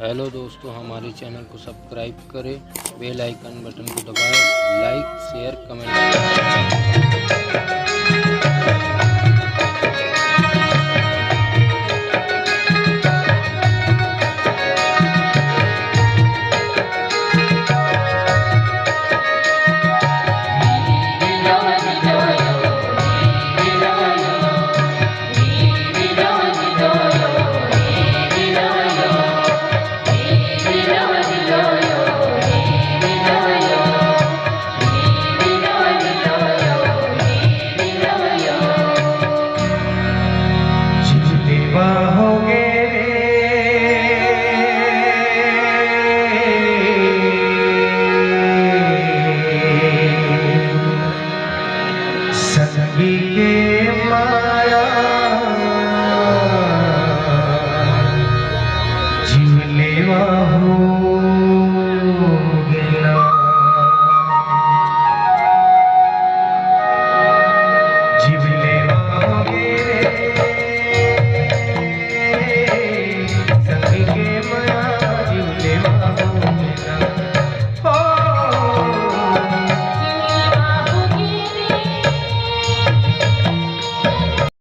Hello दोस्तों, हमारे channel को सब्सक्राइब करें, बेल आइकन बटन को दबाएं, लाइक शेयर कमेंट। संगी के माया जीव लेवा हो